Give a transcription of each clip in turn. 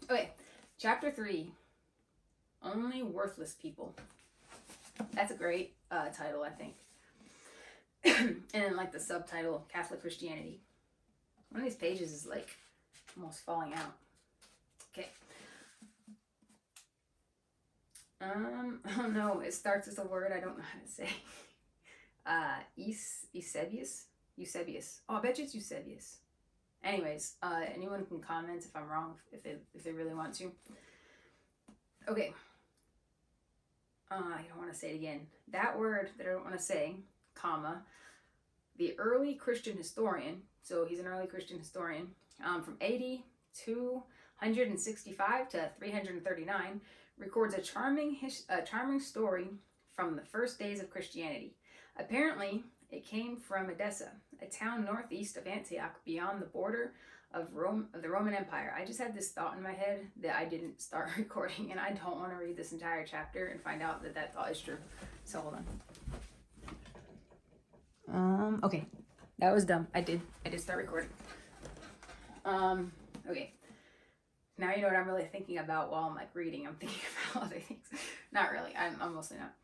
Okay, chapter 3, Only Worthless People. That's a great title, I think. And then like the subtitle, Catholic Christianity. One of these pages is like almost falling out. Okay. Oh no, it starts with a word I don't know how to say. Eusebius? Eusebius. Oh, I bet you it's Eusebius. Anyways, anyone can comment if I'm wrong, if they really want to. Okay. I don't want to say it again. That word that I don't want to say, comma, the early Christian historian, so he's an early Christian historian, from AD 265 to 339, records a charming story from the first days of Christianity. Apparently, it came from Edessa, a town northeast of Antioch, beyond the border of the Roman Empire. I just had this thought in my head that I didn't start recording, and I don't want to read this entire chapter and find out that that thought is true. So hold on. Okay, that was dumb. I did start recording. Okay. Now you know what I'm really thinking about while I'm like reading. I'm thinking about other things. Not really. I'm mostly not.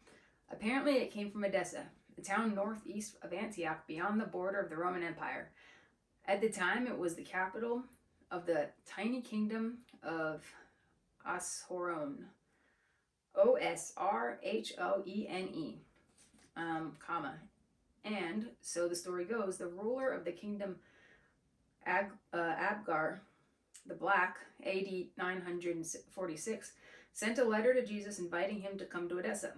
Apparently, it came from Edessa, a town northeast of Antioch, beyond the border of the Roman Empire. At the time, it was the capital of the tiny kingdom of Osrhoene. Osrhoene, comma. And so the story goes, the ruler of the kingdom, Abgar the Black, AD 946, sent a letter to Jesus inviting him to come to Edessa.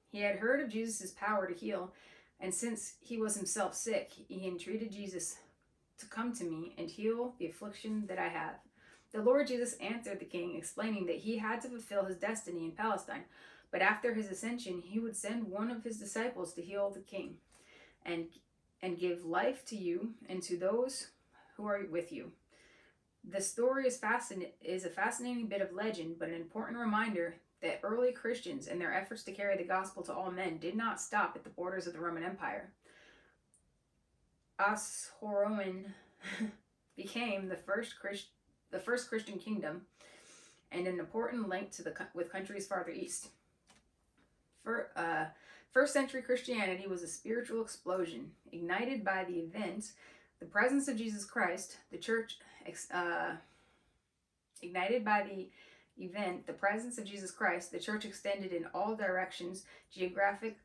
He had heard of Jesus' power to heal, and since he was himself sick, he entreated Jesus to come to me and heal the affliction that I have. The Lord Jesus answered the king, explaining that he had to fulfill his destiny in Palestine, but after his ascension, he would send one of his disciples to heal the king and give life to you and to those who are with you. The story is a fascinating bit of legend, but an important reminder that early Christians and their efforts to carry the gospel to all men did not stop at the borders of the Roman Empire. Osrhoene became the first Christian kingdom and an important link with countries farther east. First century Christianity was a spiritual explosion ignited by the event, the presence of Jesus Christ. The church the church extended in all directions, geographics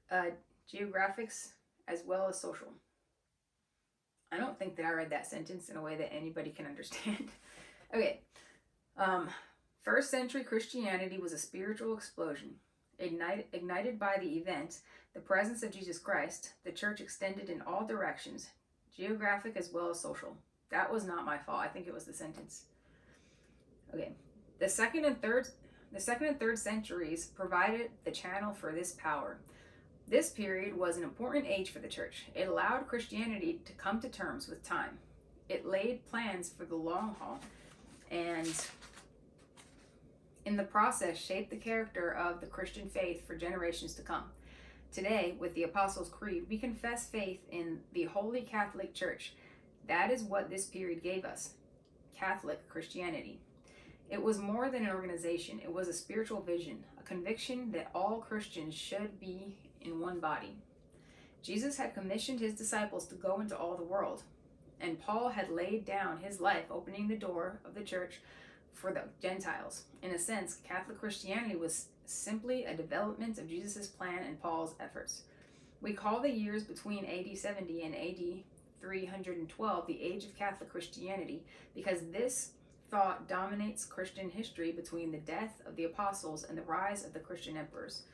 as well as social. I don't think that I read that sentence in a way that anybody can understand. Okay. First century Christianity was a spiritual explosion ignited by the event, the presence of Jesus Christ. The church extended in all directions, geographic as well as social. That was not my fault. I think it was the sentence. Okay. The second and third centuries provided the channel for this power. This period was an important age for the church. It allowed Christianity to come to terms with time. It laid plans for the long haul, and in the process shaped the character of the Christian faith for generations to come. Today, with the Apostles' Creed, we confess faith in the Holy Catholic Church. That is what this period gave us, Catholic Christianity. It was more than an organization. It was a spiritual vision, a conviction that all Christians should be in one body. Jesus had commissioned his disciples to go into all the world, and Paul had laid down his life opening the door of the church for the Gentiles. In a sense, Catholic Christianity was simply a development of Jesus' plan and Paul's efforts. We call the years between AD 70 and AD 312 the age of Catholic Christianity because this thought dominates Christian history between the death of the apostles and the rise of the Christian emperors.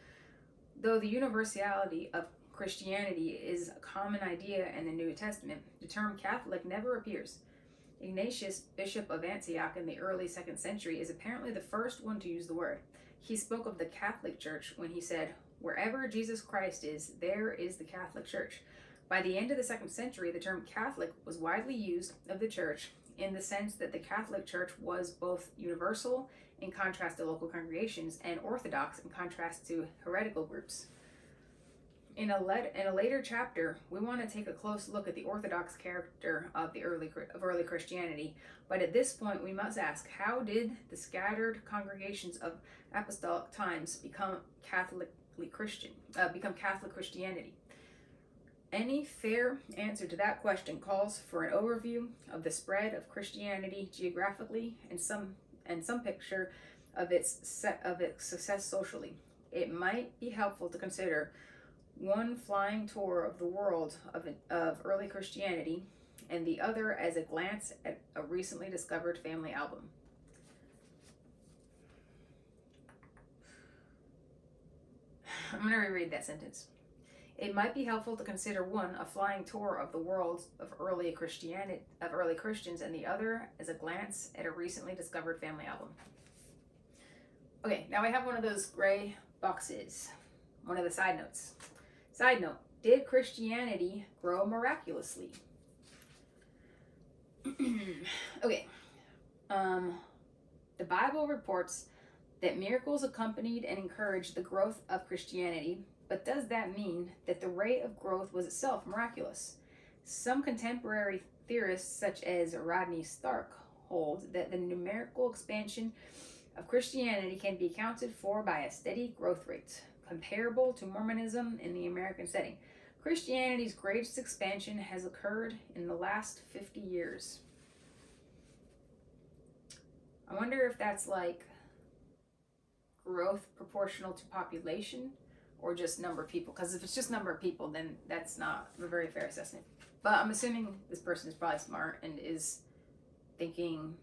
Though the universality of Christianity is a common idea in the New Testament, the term Catholic never appears. Ignatius, Bishop of Antioch in the early 2nd century, is apparently the first one to use the word. He spoke of the Catholic Church when he said, "Wherever Jesus Christ is, there is the Catholic Church." By the end of the 2nd century, the term Catholic was widely used of the church in the sense that the Catholic Church was both universal in contrast to local congregations and orthodox in contrast to heretical groups. In a later chapter, we want to take a close look at the orthodox character of early Christianity. But at this point, we must ask: how did the scattered congregations of apostolic times become Catholic Christianity? Any fair answer to that question calls for an overview of the spread of Christianity geographically and some picture of its success socially. It might be helpful to consider one flying tour of the world of early Christianity, and the other as a glance at a recently discovered family album. I'm going to reread that sentence. It might be helpful to consider one a flying tour of the world of early Christians, and the other as a glance at a recently discovered family album. Okay, now I have one of those gray boxes. One of the side notes. Side note, did Christianity grow miraculously? Okay. The Bible reports that miracles accompanied and encouraged the growth of Christianity, but does that mean that the rate of growth was itself miraculous? Some contemporary theorists, such as Rodney Stark, hold that the numerical expansion of Christianity can be accounted for by a steady growth rate, comparable to Mormonism in the American setting. Christianity's greatest expansion has occurred in the last 50 years. I wonder if that's like growth proportional to population or just number of people. Because if it's just number of people, then that's not a very fair assessment. But I'm assuming this person is probably smart and is thinking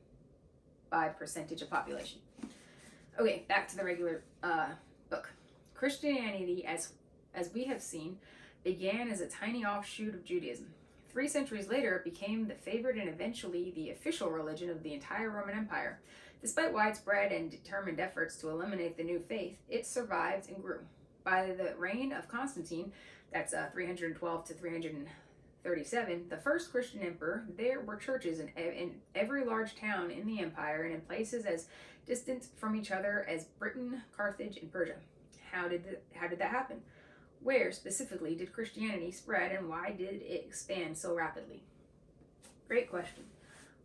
by percentage of population. Okay, back to the regular book. Christianity, as we have seen, began as a tiny offshoot of Judaism. 3 centuries later, it became the favored and eventually the official religion of the entire Roman Empire. Despite widespread and determined efforts to eliminate the new faith, it survived and grew. By the reign of Constantine, that's 312 to 337, the first Christian emperor, there were churches in every large town in the empire and in places as distant from each other as Britain, Carthage, and Persia. How did that happen? Where specifically did Christianity spread, and why did it expand so rapidly? Great question.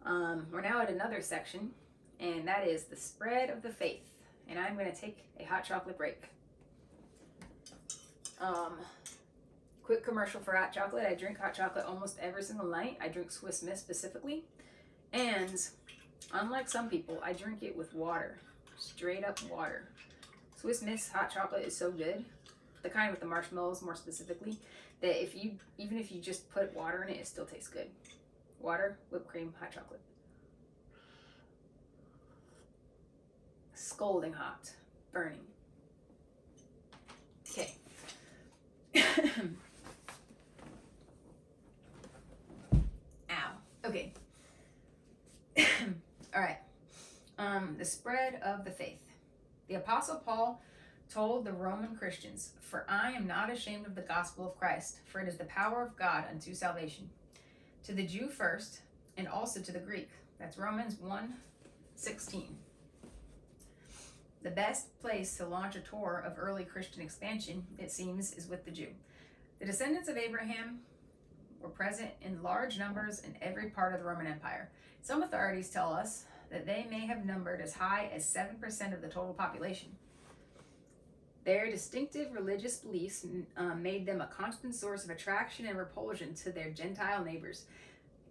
We're now at another section, and that is the spread of the faith. And I'm going to take a hot chocolate break. Quick commercial for hot chocolate. I drink hot chocolate almost every single night. I drink Swiss Miss specifically. And unlike some people, I drink it with water. Straight up water. Swiss Miss hot chocolate is so good. The kind with the marshmallows more specifically, that even if you just put water in it, it still tastes good. Water, whipped cream, hot chocolate. Scalding hot. Burning. Okay. Ow. Okay. All right. The spread of the faith. The Apostle Paul told the Roman Christians, "For I am not ashamed of the gospel of Christ, for it is the power of God unto salvation, to the Jew first, and also to the Greek." That's Romans 1:16. The best place to launch a tour of early Christian expansion, it seems, is with the Jew. The descendants of Abraham were present in large numbers in every part of the Roman Empire. Some authorities tell us that they may have numbered as high as 7% of the total population. Their distinctive religious beliefs made them a constant source of attraction and repulsion to their Gentile neighbors.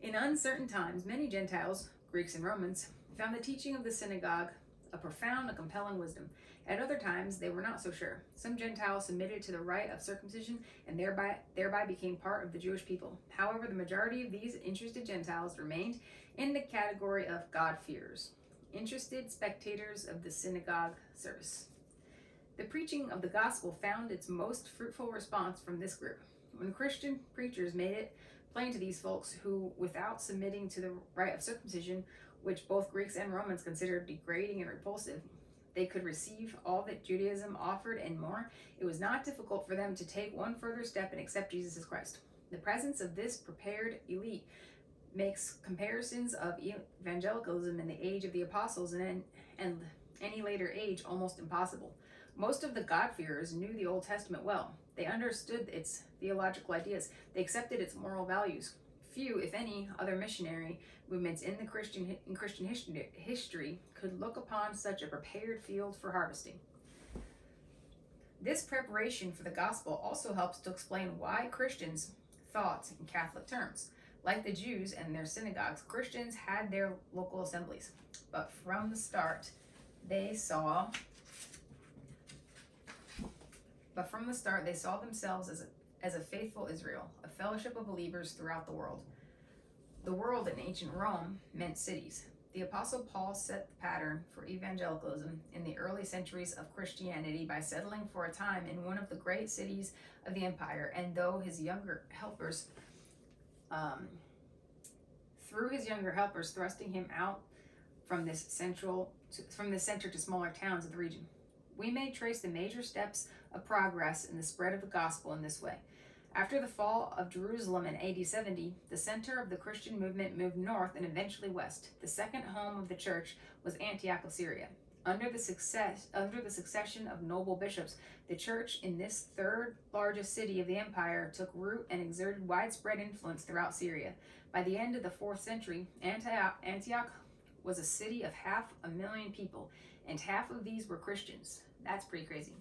In uncertain times, many Gentiles, Greeks and Romans, found the teaching of the synagogue a profound and compelling wisdom. At other times, they were not so sure. Some Gentiles submitted to the rite of circumcision and thereby became part of the Jewish people. However, the majority of these interested Gentiles remained in the category of God-fearers, interested spectators of the synagogue service. The preaching of the gospel found its most fruitful response from this group. When Christian preachers made it plain to these folks who, without submitting to the rite of circumcision, which both Greeks and Romans considered degrading and repulsive, they could receive all that Judaism offered and more, it was not difficult for them to take one further step and accept Jesus as Christ. The presence of this prepared elite makes comparisons of evangelicalism in the age of the apostles and any later age almost impossible. Most of the God-fearers knew the Old Testament well. They understood its theological ideas. They accepted its moral values. Few, if any, other missionary movements in Christian history could look upon such a prepared field for harvesting. This preparation for the gospel also helps to explain why Christians thought in Catholic terms. Like the Jews and their synagogues, Christians had their local assemblies, but from the start they saw themselves as a faithful Israel, a fellowship of believers throughout the world. The world in ancient Rome meant cities. The Apostle Paul set the pattern for evangelicalism in the early centuries of Christianity by settling for a time in one of the great cities of the empire, and through his younger helpers thrusting him out from this center to smaller towns of the region. We may trace the major steps of progress in the spread of the gospel in this way. After the fall of Jerusalem in AD 70, the center of the Christian movement moved north and eventually west. The second home of the church was Antioch of Syria. Under the succession of noble bishops, the church in this third largest city of the empire took root and exerted widespread influence throughout Syria. By the end of the 4th century, Antioch was a city of 500,000 people, and half of these were Christians. That's pretty crazy.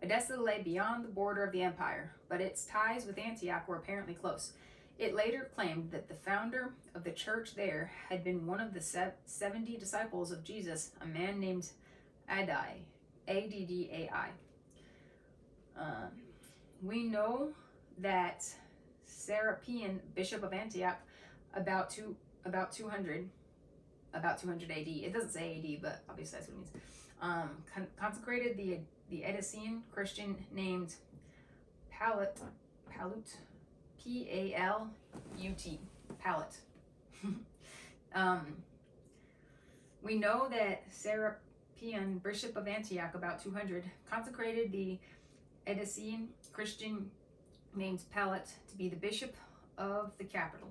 Edessa lay beyond the border of the empire, but its ties with Antioch were apparently close. It later claimed that the founder of the church there had been one of the 70 disciples of Jesus, a man named Addai, Addai. We know that Serapion, bishop of Antioch, about 200 AD. It doesn't say AD, but obviously that's what it means. Consecrated the Edessian Christian named Palut, P-A-L-U-T, Palut. We know that Serapion, bishop of Antioch, about 200, consecrated the Edessian Christian named Palut to be the bishop of the capital.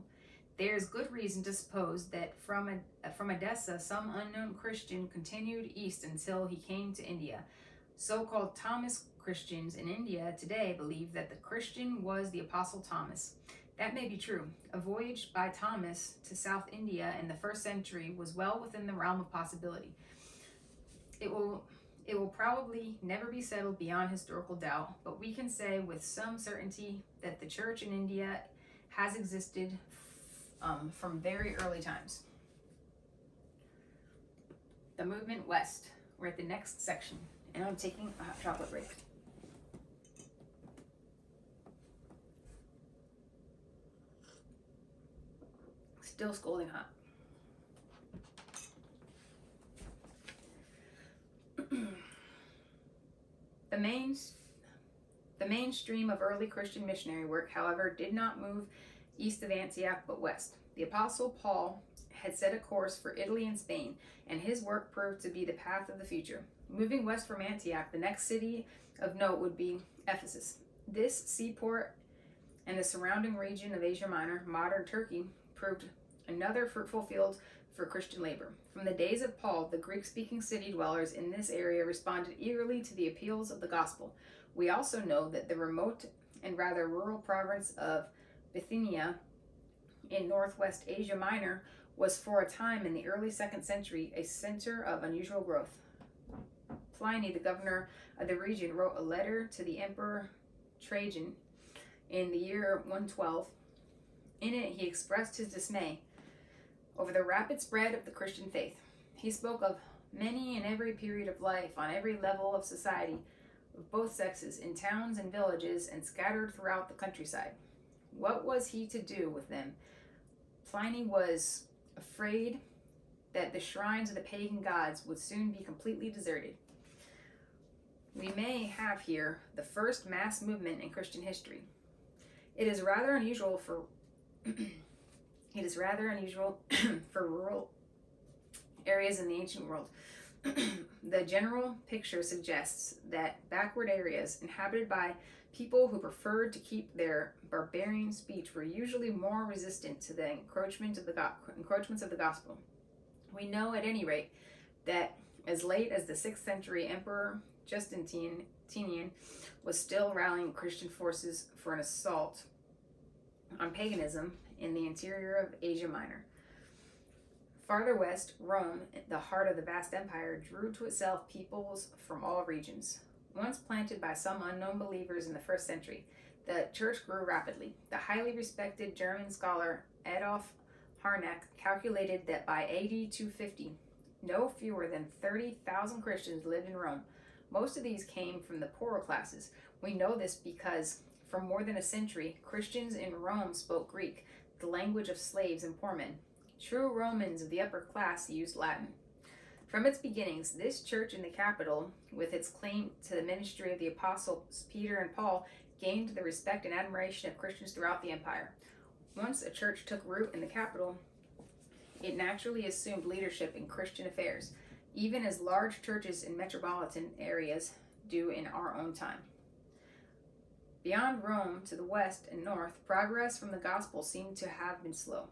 There is good reason to suppose that from Edessa, some unknown Christian continued east until he came to India. So-called Thomas Christians in India today believe that the Christian was the Apostle Thomas. That may be true. A voyage by Thomas to South India in the 1st century was well within the realm of possibility. It will probably never be settled beyond historical doubt, but we can say with some certainty that the church in India has existed from very early times. The movement west. We're at the next section, and I'm taking a hot chocolate break. Still scalding hot. The mainstream of early Christian missionary work, however, did not move east of Antioch but west. The Apostle Paul had set a course for Italy and Spain, and his work proved to be the path of the future. Moving west from Antioch, the next city of note would be Ephesus. This seaport and the surrounding region of Asia Minor, modern Turkey, proved another fruitful field for Christian labor. From the days of Paul, the Greek-speaking city dwellers in this area responded eagerly to the appeals of the gospel. We also know that the remote and rather rural province of Bithynia in northwest Asia Minor was for a time in the early 2nd century a center of unusual growth. Pliny, the governor of the region, wrote a letter to the Emperor Trajan in the year 112. In it, he expressed his dismay over the rapid spread of the Christian faith. He spoke of many in every period of life, on every level of society, of both sexes, in towns and villages, and scattered throughout the countryside. What was he to do with them? Pliny was afraid that the shrines of the pagan gods would soon be completely deserted. We may have here the first mass movement in Christian history. It is rather unusual for rural areas in the ancient world. The general picture suggests that backward areas inhabited by people who preferred to keep their barbarian speech were usually more resistant to the encroachments of the gospel. We know, at any rate, that As late as the 6th century, Emperor Justinian was still rallying Christian forces for an assault on paganism in the interior of Asia Minor. Farther west, Rome, the heart of the vast empire, drew to itself peoples from all regions. Once planted by some unknown believers in the 1st century, the church grew rapidly. The highly respected German scholar Adolf Harnack calculated that by AD 250, no fewer than 30,000 Christians lived in Rome. Most of these came from the poorer classes. We know this because for more than a century, Christians in Rome spoke Greek, the language of slaves and poor men. True Romans of the upper class used Latin. From its beginnings, this church in the capital, with its claim to the ministry of the apostles Peter and Paul, gained the respect and admiration of Christians throughout the empire. Once a church took root in the capital, it naturally assumed leadership in Christian affairs, even as large churches in metropolitan areas do in our own time. Beyond Rome, to the west and north, progress from the gospel seemed to have been slow.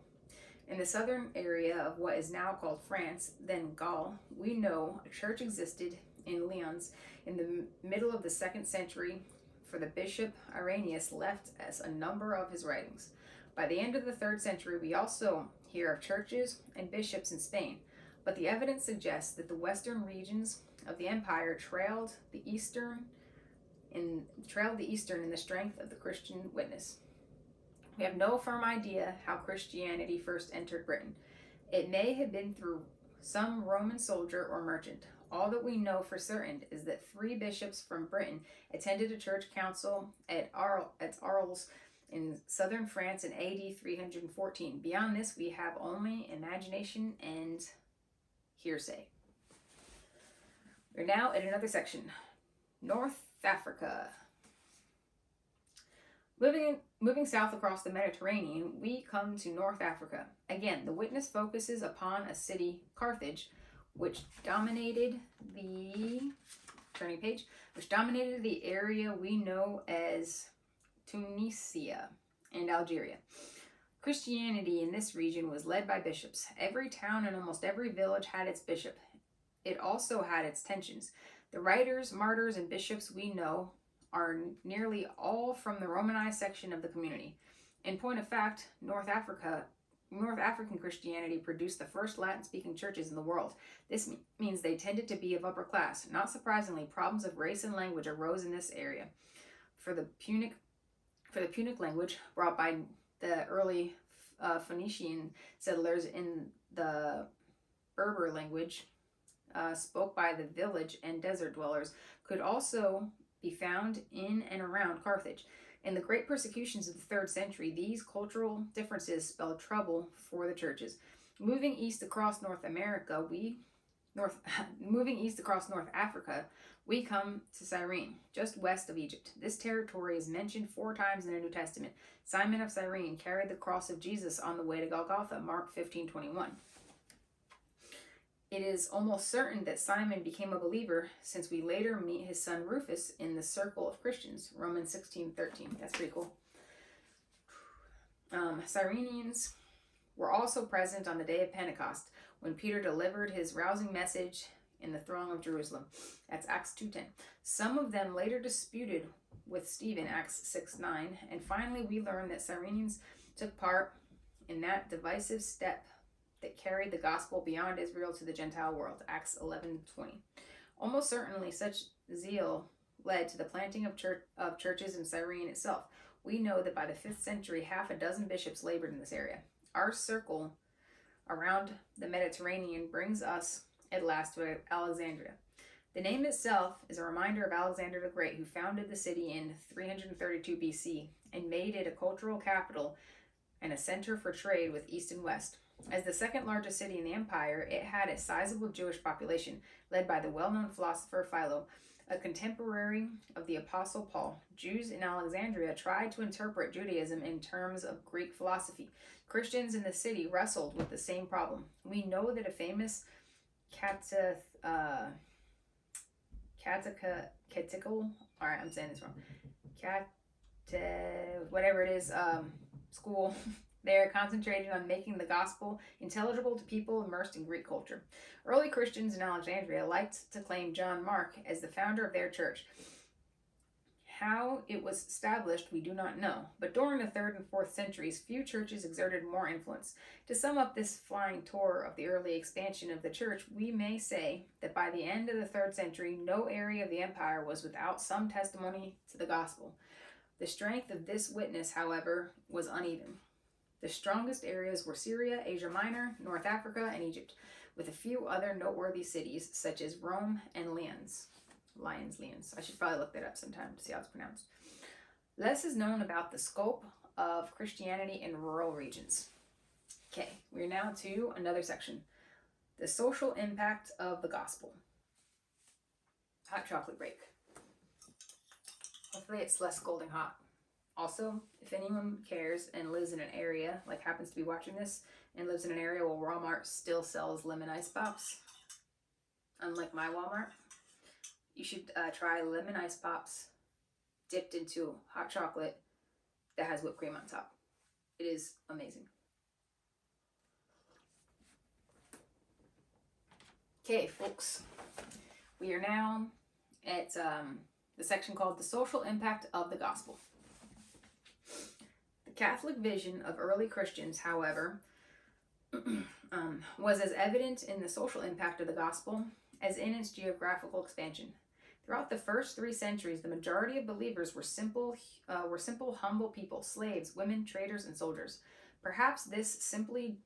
In the southern area of what is now called France, then Gaul, we know a church existed in Lyons in the middle of the 2nd century, for the bishop Irenaeus left us a number of his writings. By the end of the 3rd century, we also hear of churches and bishops in Spain, but the evidence suggests that the western regions of the empire trailed the eastern in the strength of the Christian witness. We have no firm idea how Christianity first entered Britain. It may have been through some Roman soldier or merchant. All that we know for certain is that 3 bishops from Britain attended a church council at Arles in southern France in AD 314. Beyond this, we have only imagination and hearsay. We're now at another section. North Africa. Moving south across the Mediterranean, we come to North Africa. Again, the witness focuses upon a city, Carthage, which dominated the area we know as Tunisia and Algeria. Christianity in this region was led by bishops. Every town and almost every village had its bishop. It also had its tensions. The writers, martyrs, and bishops we know are nearly all from the Romanized section of the community. In point of fact, North African Christianity produced the first Latin-speaking churches in the world. This means they tended to be of upper class. Not surprisingly, problems of race and language arose in this area. For the Punic language brought by the early Phoenician settlers in the Berber language spoke by the village and desert dwellers could also be found in and around Carthage. In the great persecutions of the 3rd century, these cultural differences spelled trouble for the churches. Moving east across North Africa, we come to Cyrene, just west of Egypt. This territory is mentioned 4 times in the New Testament. Simon of Cyrene carried the cross of Jesus on the way to Golgotha, Mark 15:21. It is almost certain that Simon became a believer, since we later meet his son Rufus in the circle of Christians, Romans 16:13. That's pretty cool. Cyrenians were also present on the day of Pentecost, when Peter delivered his rousing message in the throng of Jerusalem. That's Acts 2:10. Some of them later disputed with Stephen, Acts 6:9. And finally, we learn that Cyrenians took part in that divisive step that carried the gospel beyond Israel to the Gentile world, Acts 11:20. Almost certainly such zeal led to the planting of churches in Cyrene itself. We know that by the 5th century, half a dozen bishops labored in this area. Our circle around the Mediterranean brings us at last to Alexandria. The name itself is a reminder of Alexander the Great, who founded the city in 332 BC and made it a cultural capital and a center for trade with East and West. As the 2nd largest city in the empire, it had a sizable Jewish population, led by the well-known philosopher Philo, a contemporary of the Apostle Paul. Jews in Alexandria tried to interpret Judaism in terms of Greek philosophy. Christians in the city wrestled with the same problem. We know that a famous school They are concentrated on making the gospel intelligible to people immersed in Greek culture. Early Christians in Alexandria liked to claim John Mark as the founder of their church. How it was established, we do not know, but during the 3rd and 4th centuries, few churches exerted more influence. To sum up this flying tour of the early expansion of the church, we may say that by the end of the 3rd century, no area of the empire was without some testimony to the gospel. The strength of this witness, however, was uneven. The strongest areas were Syria, Asia Minor, North Africa, and Egypt, with a few other noteworthy cities such as Rome and Lyons. I should probably look that up sometime to see how it's pronounced. Less is known about the scope of Christianity in rural regions. Okay, we're now to another section. The social impact of the gospel. Hot chocolate break. Hopefully it's less scalding hot. Also, if anyone cares and lives in an area, like happens to be watching this, and lives in an area where Walmart still sells lemon ice pops, unlike my Walmart, you should try lemon ice pops dipped into hot chocolate that has whipped cream on top. It is amazing. Okay, folks, we are now at the section called The Social Impact of the Gospel. The Catholic vision of early Christians, however, was as evident in the social impact of the gospel as in its geographical expansion. Throughout the first 3 centuries, the majority of believers were simple, humble people, slaves, women, traders, and soldiers. Perhaps this is simply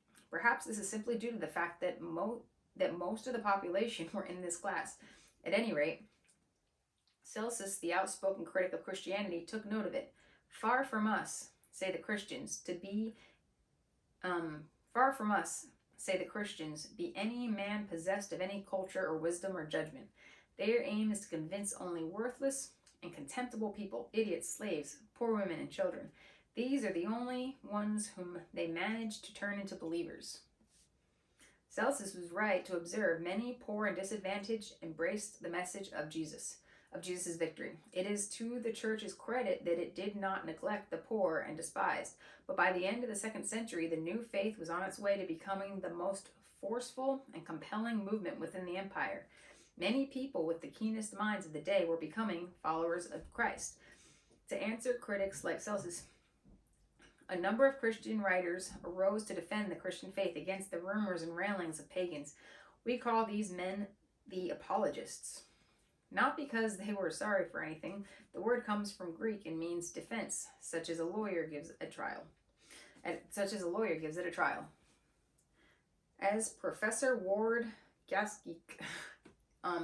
due to the fact that most of the population were in this class. At any rate, Celsus, the outspoken critic of Christianity, took note of it. Far from us, say the Christians, be any man possessed of any culture or wisdom or judgment. Their aim is to convince only worthless and contemptible people, idiots, slaves, poor women, and children. These are the only ones whom they manage to turn into believers. Celsus was right to observe many poor and disadvantaged embraced the message of Jesus' victory. It is to the church's credit that it did not neglect the poor and despised, but by the end of the 2nd century, the new faith was on its way to becoming the most forceful and compelling movement within the empire. Many people with the keenest minds of the day were becoming followers of Christ. To answer critics like Celsus, a number of Christian writers arose to defend the Christian faith against the rumors and railings of pagans. We call these men the apologists. Not because they were sorry for anything. The word comes from Greek and means defense, such as a lawyer gives it a trial. As Professor Ward Gaskik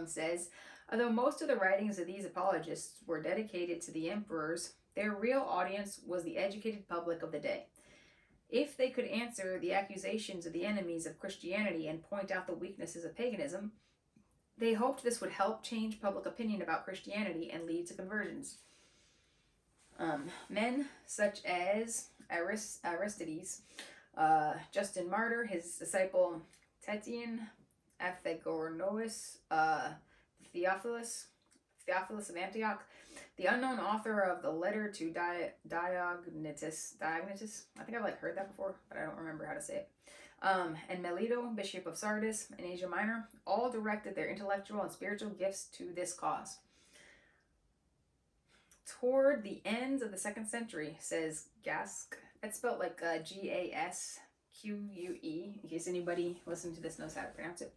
says, although most of the writings of these apologists were dedicated to the emperors, their real audience was the educated public of the day. If they could answer the accusations of the enemies of Christianity and point out the weaknesses of paganism, they hoped this would help change public opinion about Christianity and lead to conversions. Men such as Aristides, Justin Martyr, his disciple Tatian, Athenagoras, Theophilus of Antioch, the unknown author of the letter to Diognetus, I think I've heard that before, but I don't remember how to say it, and Melito, bishop of Sardis in Asia Minor, all directed their intellectual and spiritual gifts to this cause. Toward the end of the 2nd century, says Gask, that's spelled like Gasque, in case anybody listening to this knows how to pronounce it.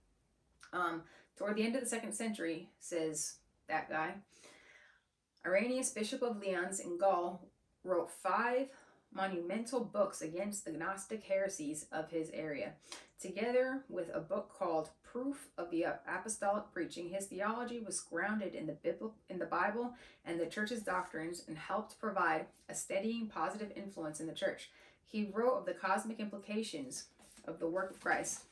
Toward the end of the 2nd century, says that guy, Irenaeus, bishop of Lyons in Gaul, wrote 5 monumental books against the Gnostic heresies of his area. Together with a book called Proof of the Apostolic Preaching, his theology was grounded in the Bible and the church's doctrines and helped provide a steadying positive influence in the church. He wrote of the cosmic implications of the work of Christ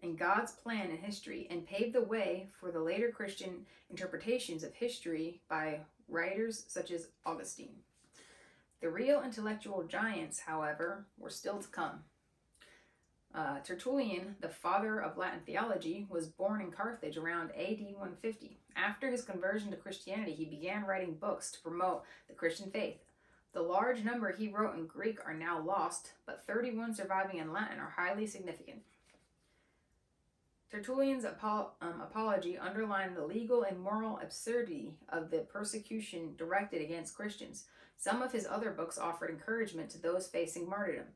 and God's plan in history, and paved the way for the later Christian interpretations of history by writers such as Augustine. The real intellectual giants, however, were still to come. Tertullian, the father of Latin theology, was born in Carthage around AD 150. After his conversion to Christianity, he began writing books to promote the Christian faith. The large number he wrote in Greek are now lost, but 31 surviving in Latin are highly significant. Tertullian's apology underlined the legal and moral absurdity of the persecution directed against Christians. Some of his other books offered encouragement to those facing martyrdom.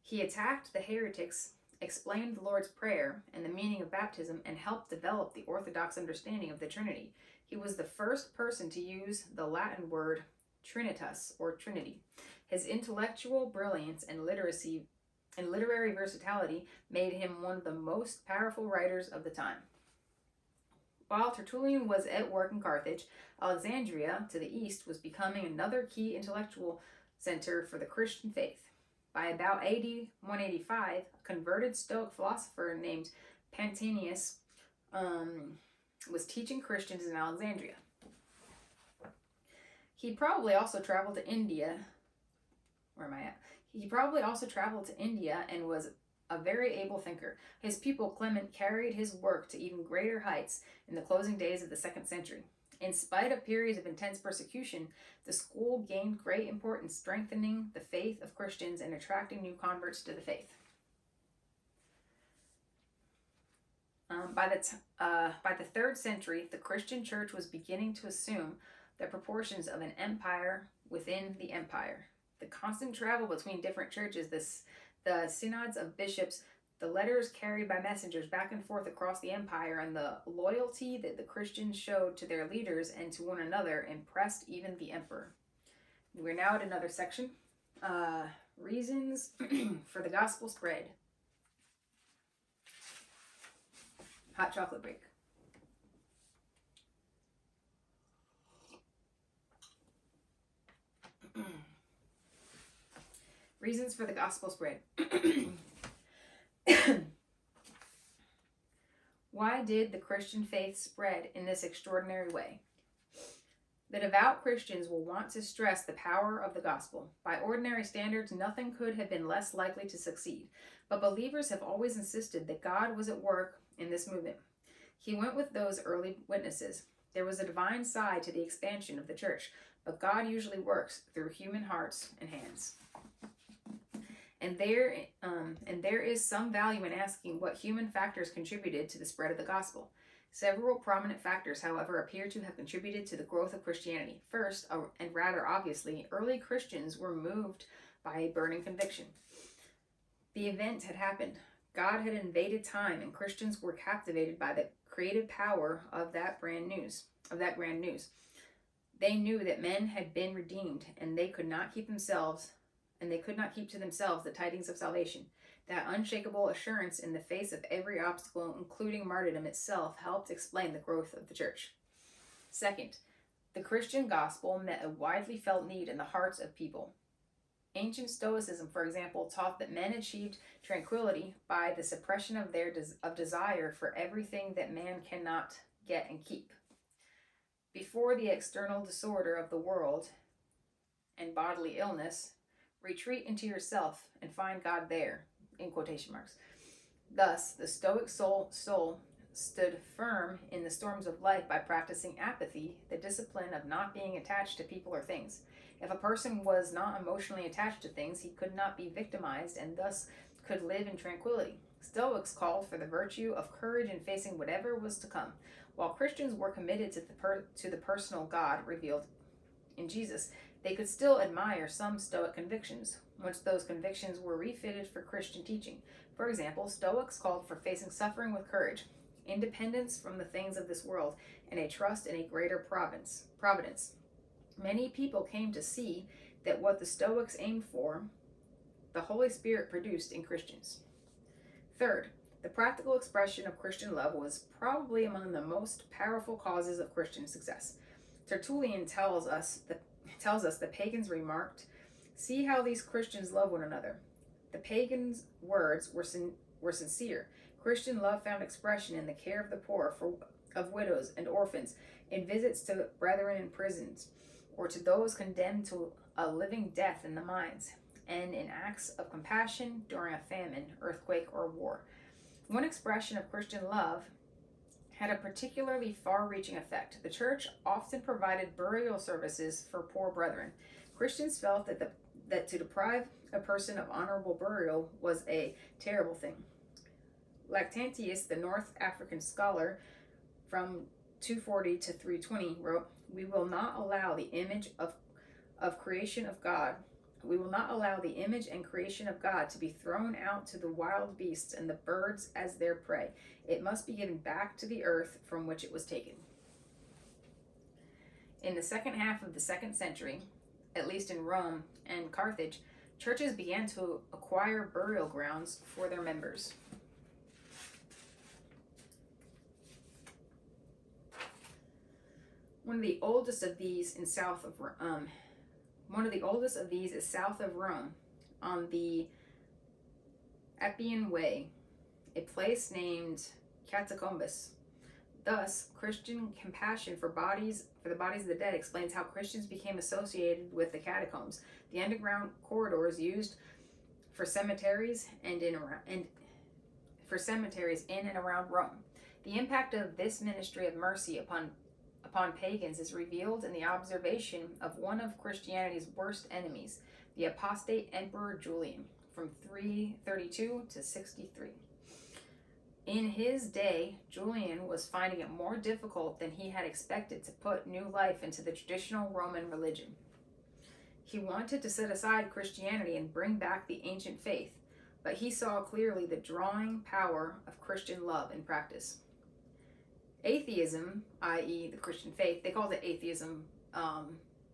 He attacked the heretics, explained the Lord's Prayer and the meaning of baptism, and helped develop the Orthodox understanding of the Trinity. He was the first person to use the Latin word Trinitas, or Trinity. His intellectual brilliance and literacy and literary versatility made him one of the most powerful writers of the time. While Tertullian was at work in Carthage, Alexandria, to the east, was becoming another key intellectual center for the Christian faith. By about AD 185, a converted Stoic philosopher named Pantanius was teaching Christians in Alexandria. He probably also traveled to India. Where am I at? He probably also traveled to India and was a very able thinker. His pupil Clement carried his work to even greater heights in the closing days of the 2nd century. In spite of periods of intense persecution, the school gained great importance, strengthening the faith of Christians and attracting new converts to the faith. By the 3rd century, the Christian church was beginning to assume the proportions of an empire within the empire. The constant travel between different churches, the synods of bishops, the letters carried by messengers back and forth across the empire, and the loyalty that the Christians showed to their leaders and to one another impressed even the emperor. We're now at another section. Reasons for the gospel spread. Hot chocolate break. Reasons for the gospel spread. Why did the Christian faith spread in this extraordinary way? The devout Christians will want to stress the power of the gospel. By ordinary standards, nothing could have been less likely to succeed. But believers have always insisted that God was at work in this movement. He went with those early witnesses. There was a divine side to the expansion of the church, but God usually works through human hearts and hands. And there is some value in asking what human factors contributed to the spread of the gospel. Several prominent factors, however, appear to have contributed to the growth of Christianity. First, and rather obviously, early Christians were moved by a burning conviction. The event had happened. God had invaded time, and Christians were captivated by the creative power of that grand news. They knew that men had been redeemed, and they could not keep to themselves the tidings of salvation. That unshakable assurance in the face of every obstacle, including martyrdom itself, helped explain the growth of the church. Second, the Christian gospel met a widely felt need in the hearts of people. Ancient Stoicism, for example, taught that men achieved tranquility by the suppression of their desire for everything that man cannot get and keep. Before the external disorder of the world and bodily illness, retreat into yourself and find God there, in quotation marks. Thus, the Stoic soul stood firm in the storms of life by practicing apathy, the discipline of not being attached to people or things. If a person was not emotionally attached to things, he could not be victimized and thus could live in tranquility. Stoics called for the virtue of courage in facing whatever was to come, while Christians were committed to the personal God revealed in Jesus. They could still admire some Stoic convictions, once those convictions were refitted for Christian teaching. For example, Stoics called for facing suffering with courage, independence from the things of this world, and a trust in a greater providence. Many people came to see that what the Stoics aimed for, the Holy Spirit produced in Christians. Third, the practical expression of Christian love was probably among the most powerful causes of Christian success. Tertullian tells us the pagans remarked, "See how these Christians love one another." The pagans' words were sincere. Christian love found expression in the care of the poor, of widows and orphans, in visits to brethren in prisons, or to those condemned to a living death in the mines, and in acts of compassion during a famine, earthquake, or war. One expression of Christian love had a particularly far-reaching effect. The church often provided burial services for poor brethren. Christians felt that to deprive a person of honorable burial was a terrible thing. Lactantius, the North African scholar from 240 to 320, wrote, "We will not allow the image of creation of God. We will not allow the image and creation of God to be thrown out to the wild beasts and the birds as their prey. It must be given back to the earth from which it was taken." In the second half of the 2nd century, at least in Rome and Carthage, churches began to acquire burial grounds for their members. One of the oldest of these is south of Rome, on the Appian Way, a place named Catacombus. Thus, Christian compassion for the bodies of the dead explains how Christians became associated with the catacombs, the underground corridors used for cemeteries in and around Rome. The impact of this ministry of mercy upon pagans is revealed in the observation of one of Christianity's worst enemies, the apostate Emperor Julian, from 332 to 63. In his day, Julian was finding it more difficult than he had expected to put new life into the traditional Roman religion. He wanted to set aside Christianity and bring back the ancient faith, but he saw clearly the drawing power of Christian love in practice. Atheism, i.e. the Christian faith, they called it atheism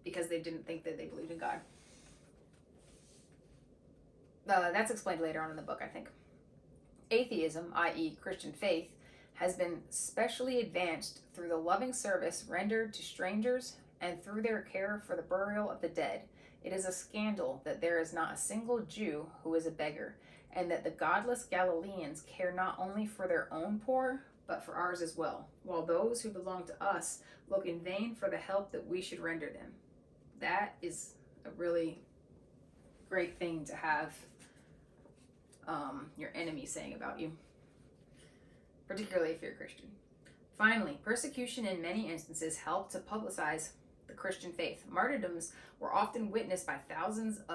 because they didn't think that they believed in God. That's explained later on in the book, I think. Atheism, i.e. Christian faith, has been specially advanced through the loving service rendered to strangers and through their care for the burial of the dead. It is a scandal that there is not a single Jew who is a beggar, and that the godless Galileans care not only for their own poor, but for ours as well, while those who belong to us look in vain for the help that we should render them. That is a really great thing to have your enemy saying about you, particularly if you're a Christian. Finally, persecution in many instances helped to publicize the Christian faith. Martyrdoms were often witnessed by thousands in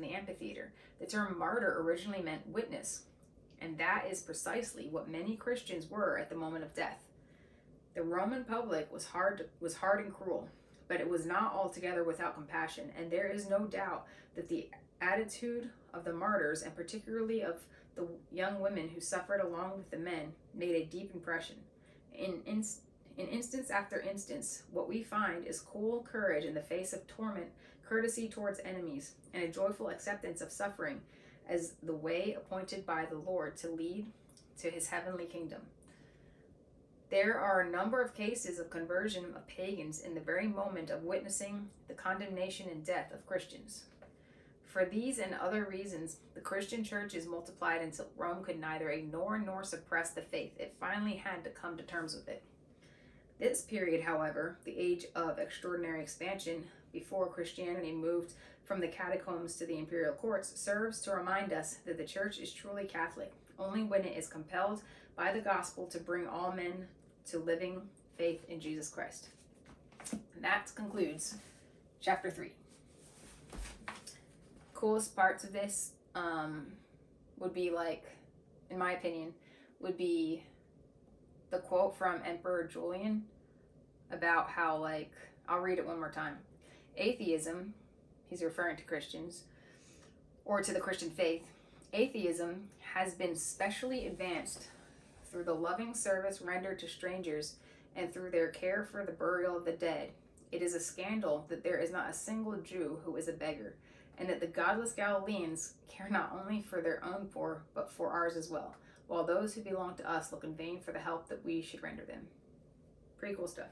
the amphitheater. The term martyr originally meant witness, and that is precisely what many Christians were at the moment of death. The Roman public was hard and cruel, but it was not altogether without compassion, and there is no doubt that the attitude of the martyrs, and particularly of the young women who suffered along with the men, made a deep impression. In instance after instance, what we find is cool courage in the face of torment, courtesy towards enemies, and a joyful acceptance of suffering as the way appointed by the Lord to lead to his heavenly kingdom. There are a number of cases of conversion of pagans in the very moment of witnessing the condemnation and death of Christians. For these and other reasons, the Christian church is multiplied until Rome could neither ignore nor suppress the faith. It finally had to come to terms with it. This period, however, the age of extraordinary expansion before Christianity moved from the catacombs to the imperial courts, serves to remind us that the church is truly Catholic only when it is compelled by the gospel to bring all men to living faith in Jesus Christ. And that concludes chapter 3. Coolest parts of this would be, like, in my opinion, would be the quote from Emperor Julian about how, like, I'll read it one more time. Atheism, he's referring to Christians, or to the Christian faith. Atheism has been specially advanced through the loving service rendered to strangers and through their care for the burial of the dead. It is a scandal that there is not a single Jew who is a beggar, and that the godless Galileans care not only for their own poor, but for ours as well, while those who belong to us look in vain for the help that we should render them. Pretty cool stuff.